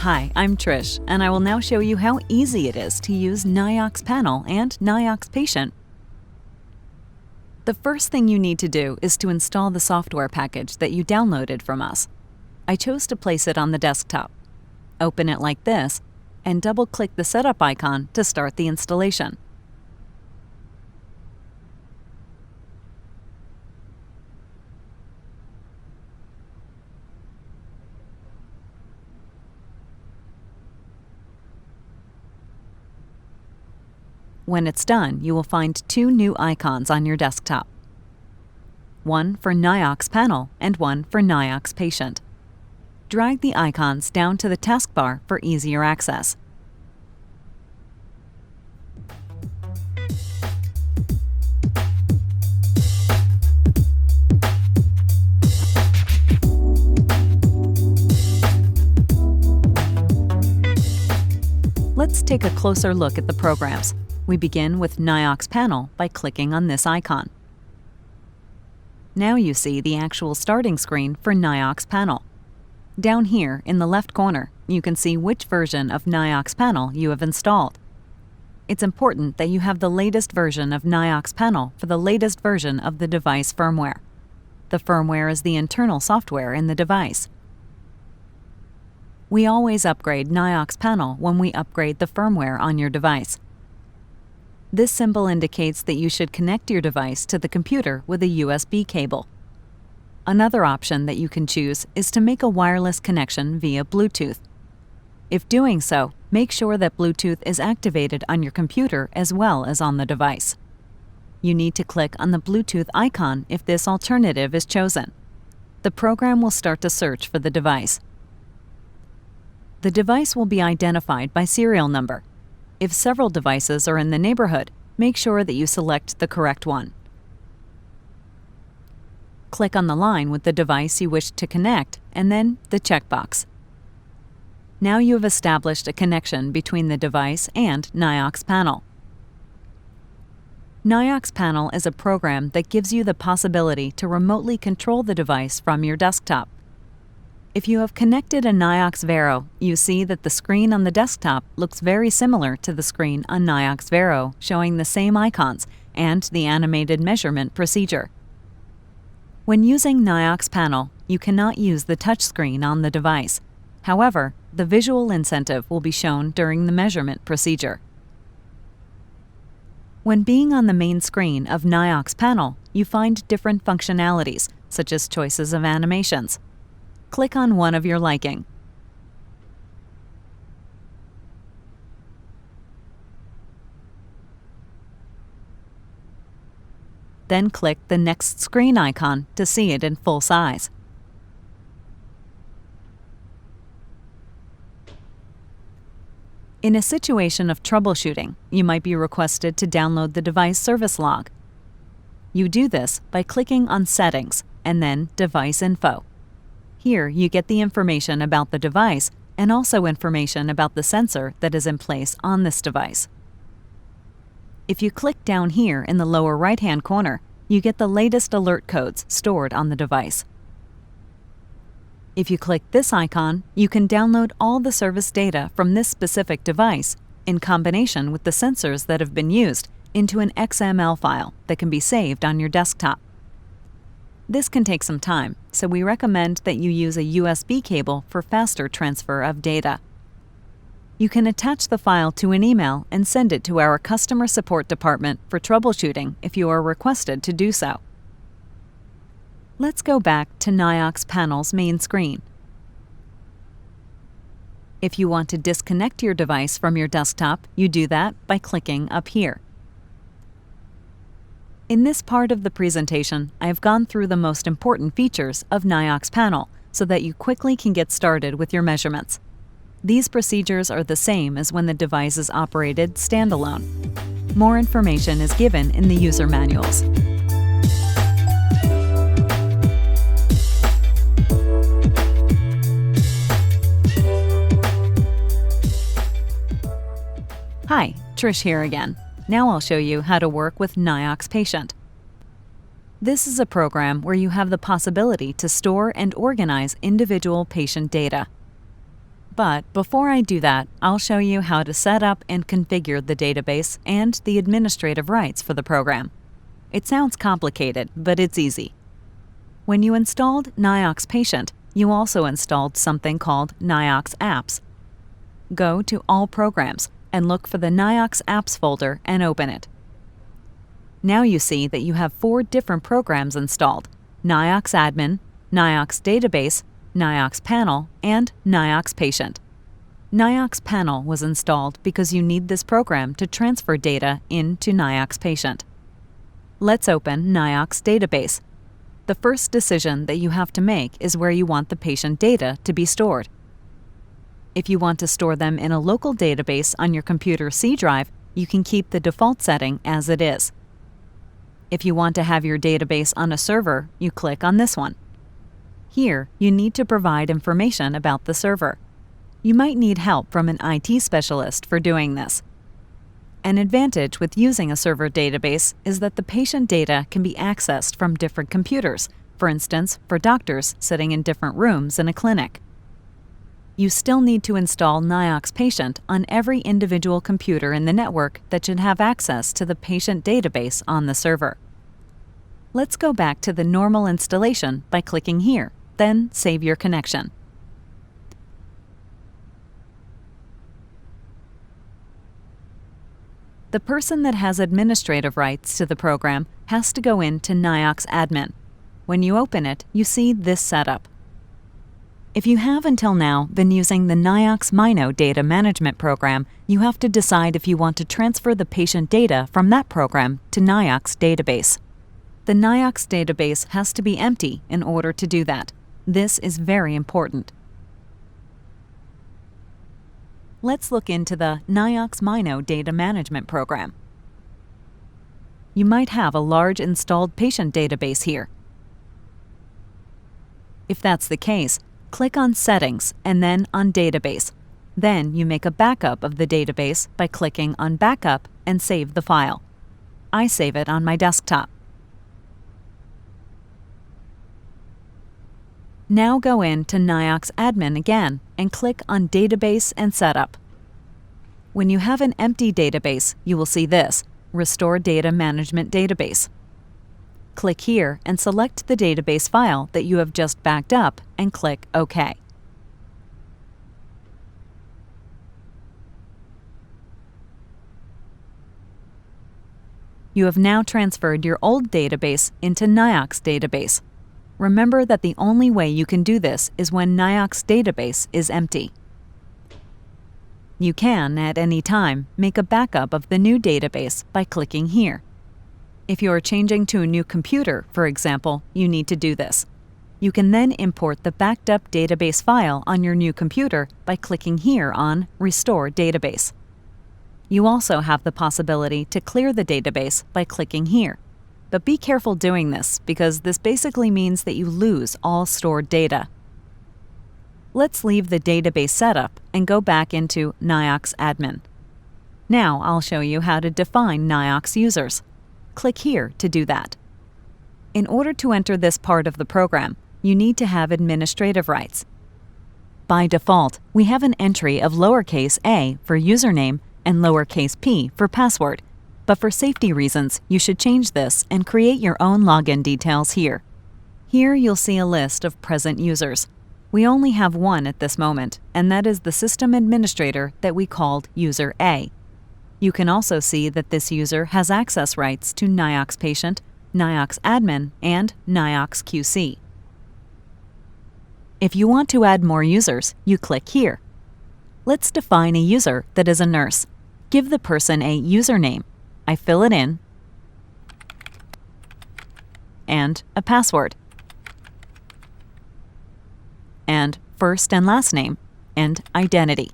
Hi, I'm Trish, and I will now show you how easy it is to use NIOX Panel and NIOX Patient. The first thing you need to do is to install the software package that you downloaded from us. I chose to place it on the desktop. Open it like this, and double-click the setup icon to start the installation. When it's done, you will find two new icons on your desktop. One for NIOX Panel and one for NIOX Patient. Drag the icons down to the taskbar for easier access. Let's take a closer look at the programs. We begin with NIOX Panel by clicking on this icon. Now you see the actual starting screen for NIOX Panel. Down here in the left corner, you can see which version of NIOX Panel you have installed. It's important that you have the latest version of NIOX Panel for the latest version of the device firmware. The firmware is the internal software in the device. We always upgrade NIOX Panel when we upgrade the firmware on your device. This symbol indicates that you should connect your device to the computer with a USB cable. Another option that you can choose is to make a wireless connection via Bluetooth. If doing so, make sure that Bluetooth is activated on your computer as well as on the device. You need to click on the Bluetooth icon if this alternative is chosen. The program will start to search for the device. The device will be identified by serial number. If several devices are in the neighborhood, make sure that you select the correct one. Click on the line with the device you wish to connect, and then the checkbox. Now you have established a connection between the device and NIOX Panel. NIOX Panel is a program that gives you the possibility to remotely control the device from your desktop. If you have connected a NIOX Vero, you see that the screen on the desktop looks very similar to the screen on NIOX Vero, showing the same icons and the animated measurement procedure. When using NIOX Panel, you cannot use the touchscreen on the device. However, the visual incentive will be shown during the measurement procedure. When being on the main screen of NIOX Panel, you find different functionalities, such as choices of animations. Click on one of your liking. Then click the next screen icon to see it in full size. In a situation of troubleshooting, you might be requested to download the device service log. You do this by clicking on Settings and then Device Info. Here you get the information about the device and also information about the sensor that is in place on this device. If you click down here in the lower right-hand corner, you get the latest alert codes stored on the device. If you click this icon, you can download all the service data from this specific device, in combination with the sensors that have been used, into an XML file that can be saved on your desktop. This can take some time, so we recommend that you use a USB cable for faster transfer of data. You can attach the file to an email and send it to our customer support department for troubleshooting if you are requested to do so. Let's go back to NIOX Panel's main screen. If you want to disconnect your device from your desktop, you do that by clicking up here. In this part of the presentation, I have gone through the most important features of NIOX Panel so that you quickly can get started with your measurements. These procedures are the same as when the device is operated standalone. More information is given in the user manuals. Hi, Trish here again. Now I'll show you how to work with NIOX Patient. This is a program where you have the possibility to store and organize individual patient data. But before I do that, I'll show you how to set up and configure the database and the administrative rights for the program. It sounds complicated, but it's easy. When you installed NIOX Patient, you also installed something called NIOX Apps. Go to All Programs and look for the NIOX Apps folder and open it. Now you see that you have 4 different programs installed: NIOX Admin, NIOX Database, NIOX Panel, and NIOX Patient. NIOX Panel was installed because you need this program to transfer data into NIOX Patient. Let's open NIOX Database. The first decision that you have to make is where you want the patient data to be stored. If you want to store them in a local database on your computer C drive, you can keep the default setting as it is. If you want to have your database on a server, you click on this one. Here, you need to provide information about the server. You might need help from an IT specialist for doing this. An advantage with using a server database is that the patient data can be accessed from different computers, for instance, for doctors sitting in different rooms in a clinic. You still need to install NIOX Patient on every individual computer in the network that should have access to the patient database on the server. Let's go back to the normal installation by clicking here, then save your connection. The person that has administrative rights to the program has to go into NIOX Admin. When you open it, you see this setup. If you have until now been using the NIOX Mino data management program, you have to decide if you want to transfer the patient data from that program to NIOX Database. The NIOX database has to be empty in order to do that. This is very important. Let's look into the NIOX Mino data management program. You might have a large installed patient database here. If that's the case, click on Settings and then on Database. Then you make a backup of the database by clicking on Backup and save the file. I save it on my desktop. Now go into NIOX Admin again and click on Database and Setup. When you have an empty database, you will see this, Restore Data Management Database. Click here and select the database file that you have just backed up and click OK. You have now transferred your old database into NIOX Database. Remember that the only way you can do this is when NIOX Database is empty. You can, at any time, make a backup of the new database by clicking here. If you are changing to a new computer, for example, you need to do this. You can then import the backed up database file on your new computer by clicking here on Restore Database. You also have the possibility to clear the database by clicking here. But be careful doing this because this basically means that you lose all stored data. Let's leave the database setup and go back into NIOX Admin. Now I'll show you how to define NIOX users. Click here to do that. In order to enter this part of the program, you need to have administrative rights. By default, we have an entry of lowercase a for username and lowercase p for password. But for safety reasons, you should change this and create your own login details here. Here you'll see a list of present users. We only have one at this moment, and that is the system administrator that we called User A. You can also see that this user has access rights to NIOX Patient, NIOX Admin, and NIOX QC. If you want to add more users, you click here. Let's define a user that is a nurse. Give the person a username. I fill it in, and a password, and first and last name, and identity.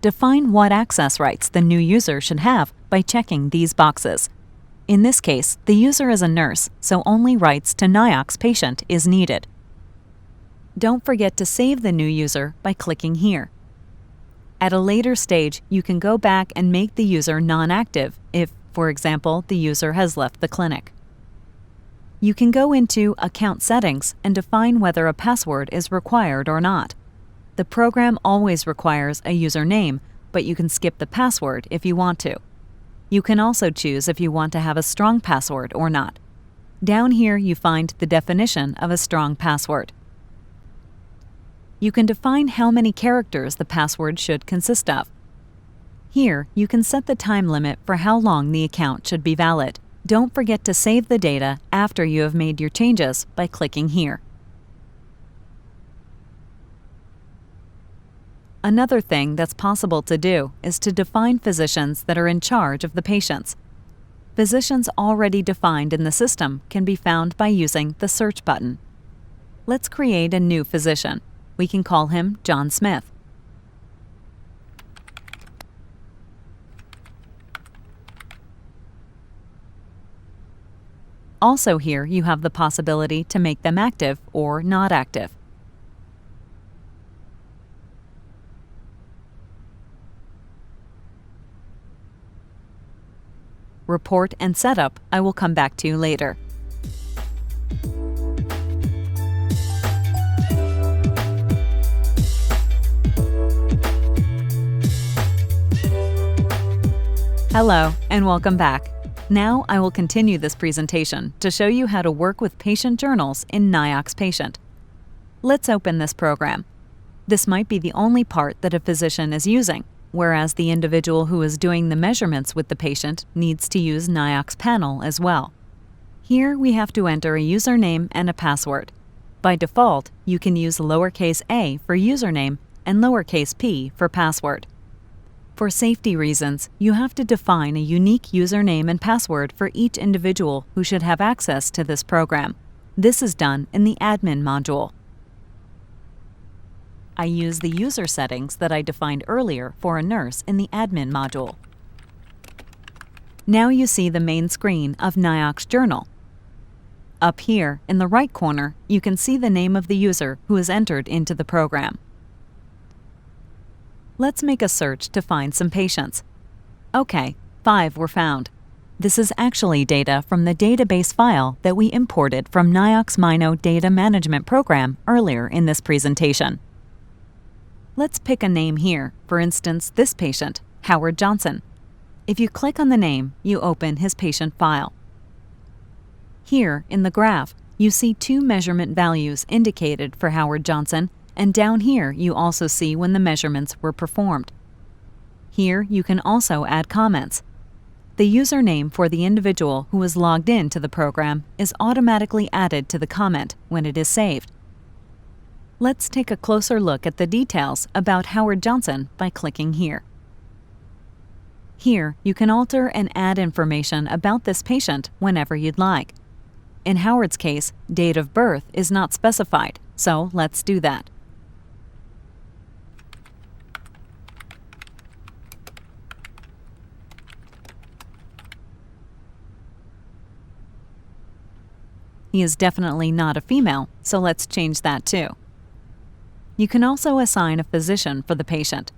Define what access rights the new user should have by checking these boxes. In this case, the user is a nurse, so only rights to NIOX Patient is needed. Don't forget to save the new user by clicking here. At a later stage, you can go back and make the user non-active if, for example, the user has left the clinic. You can go into Account Settings and define whether a password is required or not. The program always requires a username, but you can skip the password if you want to. You can also choose if you want to have a strong password or not. Down here you find the definition of a strong password. You can define how many characters the password should consist of. Here, you can set the time limit for how long the account should be valid. Don't forget to save the data after you have made your changes by clicking here. Another thing that's possible to do is to define physicians that are in charge of the patients. Physicians already defined in the system can be found by using the Search button. Let's create a new physician. We can call him John Smith. Also here, you have the possibility to make them active or not active. Report and Setup I will come back to later. Hello, and welcome back. Now I will continue this presentation to show you how to work with patient journals in NIOX Patient. Let's open this program. This might be the only part that a physician is using, whereas the individual who is doing the measurements with the patient needs to use NIOX Panel as well. Here we have to enter a username and a password. By default, you can use lowercase a for username and lowercase p for password. For safety reasons, you have to define a unique username and password for each individual who should have access to this program. This is done in the Admin module. I use the user settings that I defined earlier for a nurse in the Admin module. Now you see the main screen of NIOX Journal. Up here, in the right corner, you can see the name of the user who is entered into the program. Let's make a search to find some patients. Okay, 5 were found. This is actually data from the database file that we imported from NIOX Mino Data Management Program earlier in this presentation. Let's pick a name here, for instance this patient, Howard Johnson. If you click on the name, you open his patient file. Here, in the graph, you see 2 measurement values indicated for Howard Johnson, and down here you also see when the measurements were performed. Here you can also add comments. The username for the individual who is logged in to the program is automatically added to the comment when it is saved. Let's take a closer look at the details about Howard Johnson by clicking here. Here, you can alter and add information about this patient whenever you'd like. In Howard's case, date of birth is not specified, so let's do that. He is definitely not a female, so let's change that too. You can also assign a physician for the patient.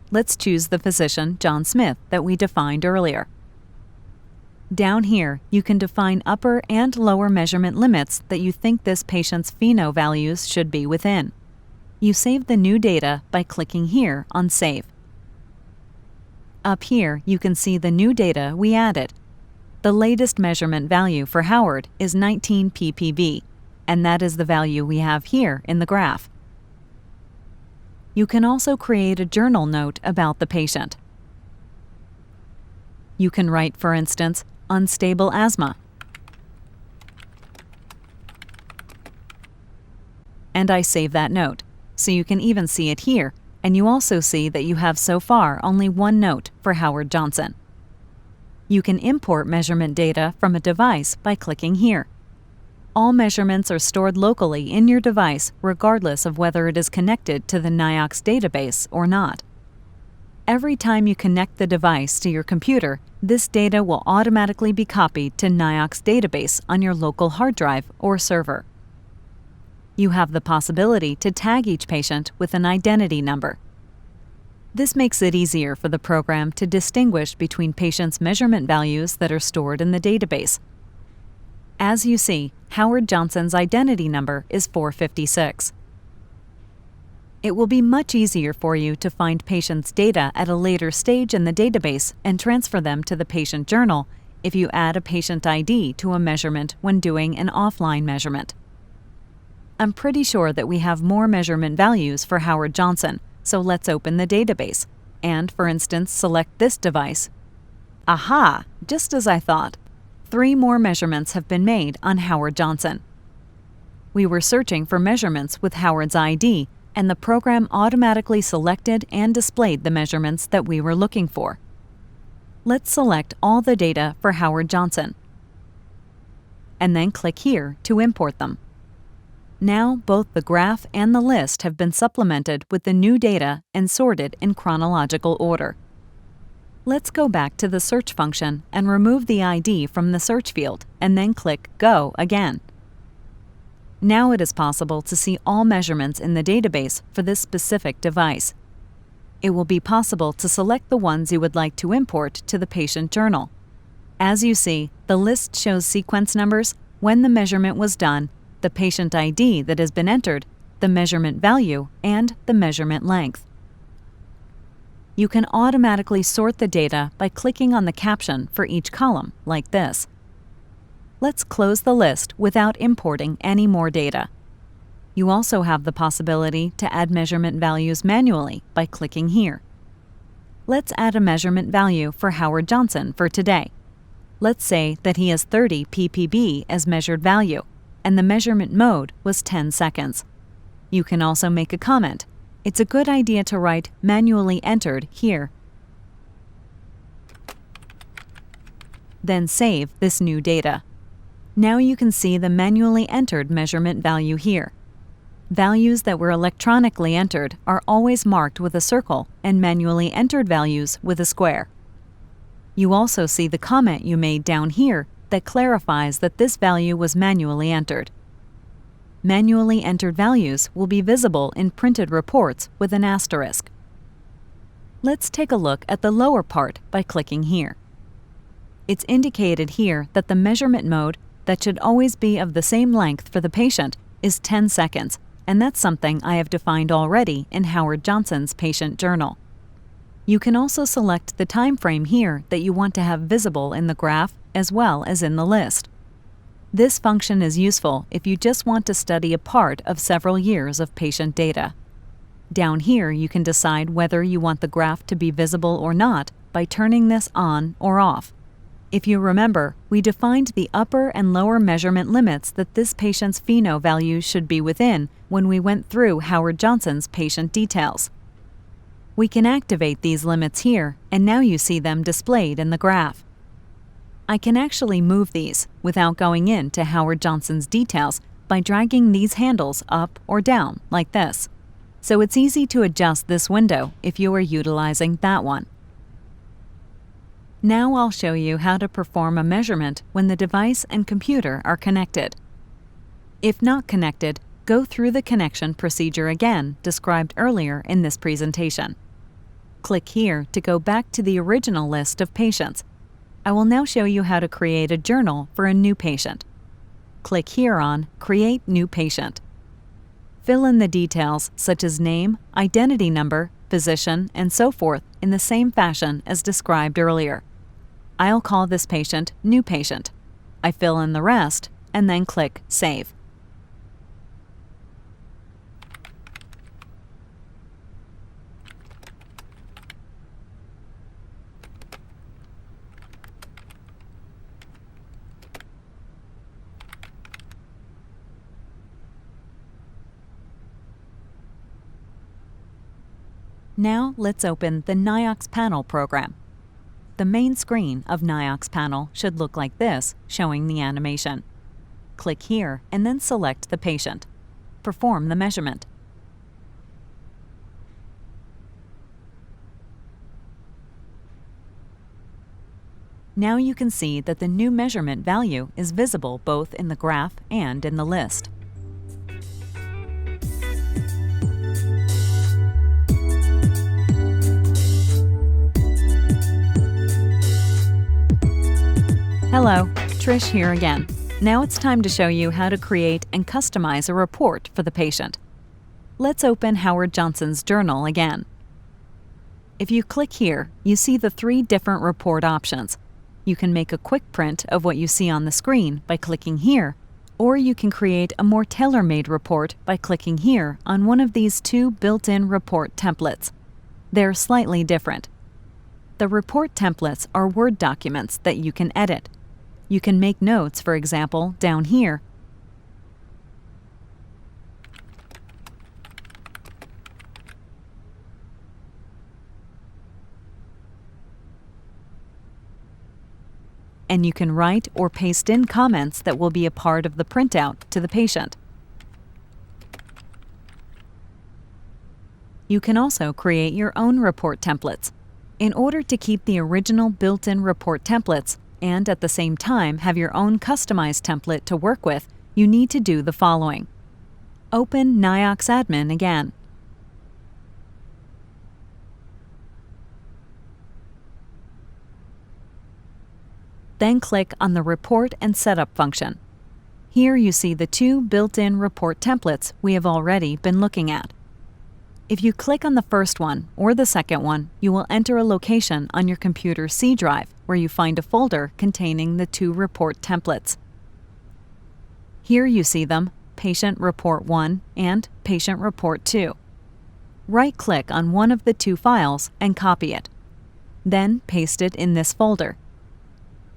Let's choose the physician, John Smith, that we defined earlier. Down here, you can define upper and lower measurement limits that you think this patient's pheno values should be within. You save the new data by clicking here on Save. Up here, you can see the new data we added. The latest measurement value for Howard is 19 ppb, and that is the value we have here in the graph. You can also create a journal note about the patient. You can write, for instance, unstable asthma. And I save that note, so you can even see it here, and you also see that you have so far only 1 note for Howard Johnson. You can import measurement data from a device by clicking here. All measurements are stored locally in your device regardless of whether it is connected to the NIOX database or not. Every time you connect the device to your computer, this data will automatically be copied to NIOX database on your local hard drive or server. You have the possibility to tag each patient with an identity number. This makes it easier for the program to distinguish between patients' measurement values that are stored in the database. As you see, Howard Johnson's identity number is 456. It will be much easier for you to find patients' data at a later stage in the database and transfer them to the patient journal if you add a patient ID to a measurement when doing an offline measurement. I'm pretty sure that we have more measurement values for Howard Johnson, so let's open the database and, for instance, select this device. Aha! Just as I thought. 3 more measurements have been made on Howard Johnson. We were searching for measurements with Howard's ID, and the program automatically selected and displayed the measurements that we were looking for. Let's select all the data for Howard Johnson, and then click here to import them. Now both the graph and the list have been supplemented with the new data and sorted in chronological order. Let's go back to the search function and remove the ID from the search field, and then click Go again. Now it is possible to see all measurements in the database for this specific device. It will be possible to select the ones you would like to import to the patient journal. As you see, the list shows sequence numbers, when the measurement was done, the patient ID that has been entered, the measurement value, and the measurement length. You can automatically sort the data by clicking on the caption for each column, like this. Let's close the list without importing any more data. You also have the possibility to add measurement values manually by clicking here. Let's add a measurement value for Howard Johnson for today. Let's say that he has 30 ppb as measured value, and the measurement mode was 10 seconds. You can also make a comment. It's a good idea to write manually entered here. Then save this new data. Now you can see the manually entered measurement value here. Values that were electronically entered are always marked with a circle and manually entered values with a square. You also see the comment you made down here that clarifies that this value was manually entered. Manually entered values will be visible in printed reports with an asterisk. Let's take a look at the lower part by clicking here. It's indicated here that the measurement mode that should always be of the same length for the patient is 10 seconds, and that's something I have defined already in Howard Johnson's patient journal. You can also select the time frame here that you want to have visible in the graph as well as in the list. This function is useful if you just want to study a part of several years of patient data. Down here, you can decide whether you want the graph to be visible or not by turning this on or off. If you remember, we defined the upper and lower measurement limits that this patient's pheno values should be within when we went through Howard Johnson's patient details. We can activate these limits here, and now you see them displayed in the graph. I can actually move these without going into Howard Johnson's details by dragging these handles up or down like this. So it's easy to adjust this window if you are utilizing that one. Now I'll show you how to perform a measurement when the device and computer are connected. If not connected, go through the connection procedure again described earlier in this presentation. Click here to go back to the original list of patients. I will now show you how to create a journal for a new patient. Click here on Create New Patient. Fill in the details such as name, identity number, physician, and so forth in the same fashion as described earlier. I'll call this patient New Patient. I fill in the rest and then click Save. Now let's open the NIOX panel program. The main screen of NIOX panel should look like this, showing the animation. Click here and then select the patient. Perform the measurement. Now you can see that the new measurement value is visible both in the graph and in the list. Hello, Trish here again. Now it's time to show you how to create and customize a report for the patient. Let's open Howard Johnson's journal again. If you click here, you see the 3 different report options. You can make a quick print of what you see on the screen by clicking here, or you can create a more tailor-made report by clicking here on one of these 2 built-in report templates. They're slightly different. The report templates are Word documents that you can edit. You can make notes, for example, down here, and you can write or paste in comments that will be a part of the printout to the patient. You can also create your own report templates. In order to keep the original built-in report templates and at the same time have your own customized template to work with, you need to do the following. Open NIOX Admin again. Then click on the Report and Setup function. Here you see the 2 built-in report templates we have already been looking at. If you click on the first one or the second one, you will enter a location on your computer's C drive where you find a folder containing the 2 report templates. Here you see them, Patient Report 1 and Patient Report 2. Right-click on one of the 2 files and copy it. Then paste it in this folder.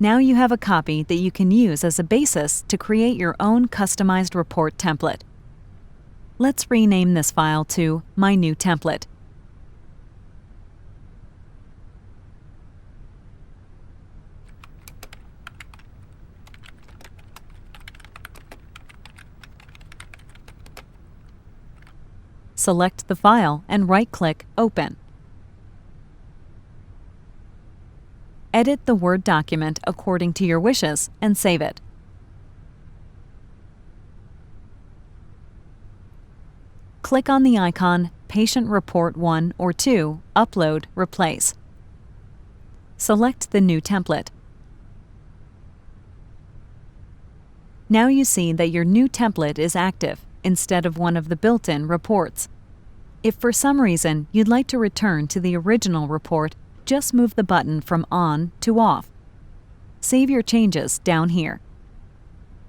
Now you have a copy that you can use as a basis to create your own customized report template. Let's rename this file to My New Template. Select the file and right-click Open. Edit the Word document according to your wishes and save it. Click on the icon Patient Report 1 or 2, Upload, Replace. Select the new template. Now you see that your new template is active instead of one of the built-in reports. If for some reason you'd like to return to the original report, just move the button from On to Off. Save your changes down here.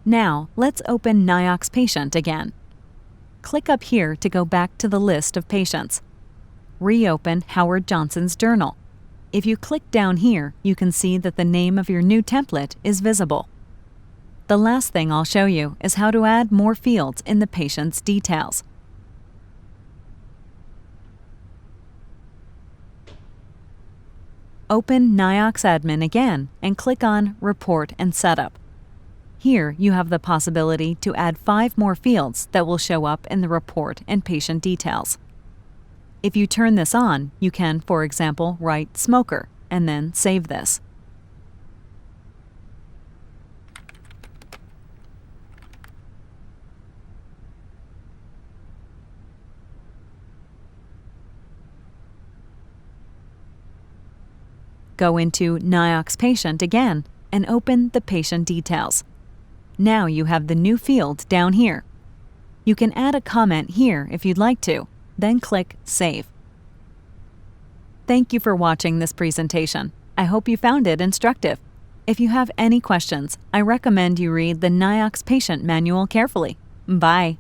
Now, let's open NIOX Patient again. Click up here to go back to the list of patients. Reopen Howard Johnson's journal. If you click down here, you can see that the name of your new template is visible. The last thing I'll show you is how to add more fields in the patient's details. Open NIOX Admin again and click on Report and Setup. Here you have the possibility to add 5 more fields that will show up in the report and patient details. If you turn this on, you can, for example, write smoker and then save this. Go into NIOX Patient again and open the patient details. Now you have the new field down here. You can add a comment here if you'd like to, then click Save. Thank you for watching this presentation. I hope you found it instructive. If you have any questions, I recommend you read the NIOX Patient Manual carefully. Bye.